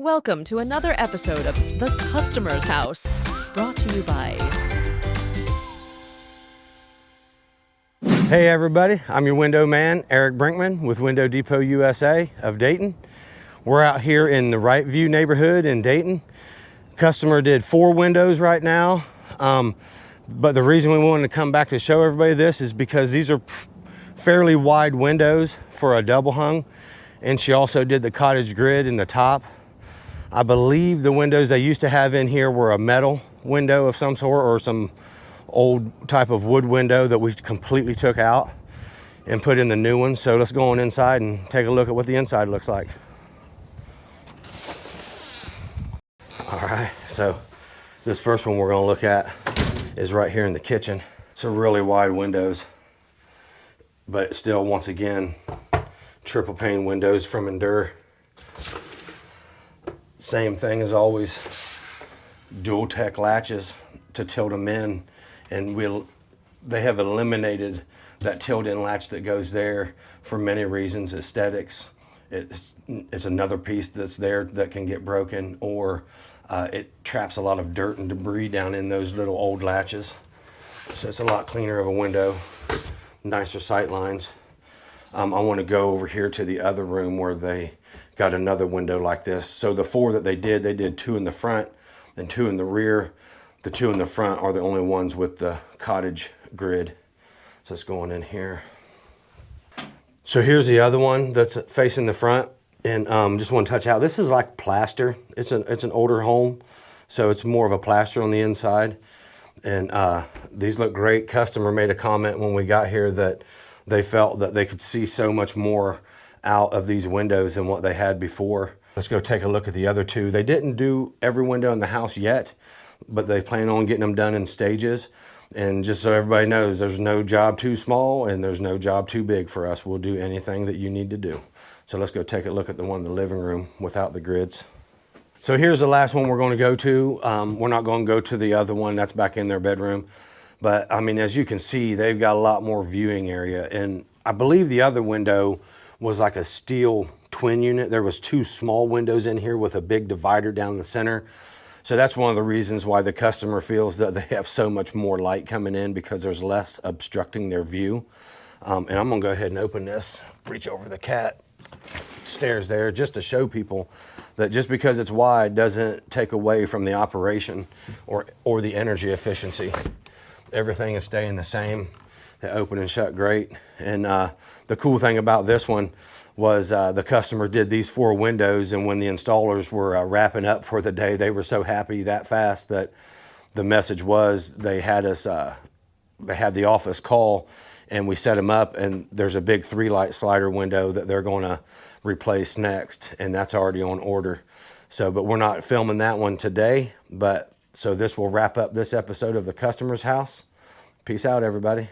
Welcome to another episode of The Customer's House, brought to you by... Hey everybody, I'm your window man, Eric Brinkman with Window Depot USA of Dayton. We're out here in the Wright View neighborhood in Dayton. Customer did 4 windows right now. But the reason we wanted to come back to show everybody this is because these are fairly wide windows for a double hung. And she also did the cottage grid in the top. I believe the windows they used to have in here were a metal window of some sort or some old type of wood window that we completely took out and put in the new one. So let's go on inside and take a look at what the inside looks like. All right, so this first one we're gonna look at is right here in the kitchen. So really wide windows, but still, once again, triple pane windows from Endure. Same thing as always, dual tech latches to tilt them in, and they have eliminated that tilt in latch that goes there for many reasons. Aesthetics, it's another piece that's there that can get broken, or it traps a lot of dirt and debris down in those little old latches. So it's a lot cleaner of a window, nicer sight lines. I want to go over here to the other room where they got another window like this. So the 4 that they did 2 in the front and 2 in the rear. The 2 in the front are the only ones with the cottage grid. So let's go on in here. So here's the other one that's facing the front, and just want to touch out. This is like plaster. It's an older home, so it's more of a plaster on the inside. And these look great. Customer made a comment when we got here that they felt that they could see so much more out of these windows than what they had before. Let's go take a look at the other 2. They didn't do every window in the house yet, but they plan on getting them done in stages. And just so everybody knows, there's no job too small and there's no job too big for us. We'll do anything that you need to do. So let's go take a look at the one in the living room without the grids. So here's the last one we're going to go to. We're not going to go to the other one that's back in their bedroom. But I mean, as you can see, they've got a lot more viewing area. And I believe the other window was like a steel twin unit. There was 2 small windows in here with a big divider down the center. So that's one of the reasons why the customer feels that they have so much more light coming in, because there's less obstructing their view. And I'm gonna go ahead and open this, reach over the cat stairs there, just to show people that just because it's wide doesn't take away from the operation or the energy efficiency. Everything is staying the same. They open and shut great. And the cool thing about this one was the customer did these 4 windows, and when the installers were wrapping up for the day, they were so happy that fast that the message was they had the office call, and we set them up, and there's a big 3-light slider window that they're going to replace next, and that's already on order. So, but we're not filming that one today, so this will wrap up this episode of The Customer's House. Peace out, everybody.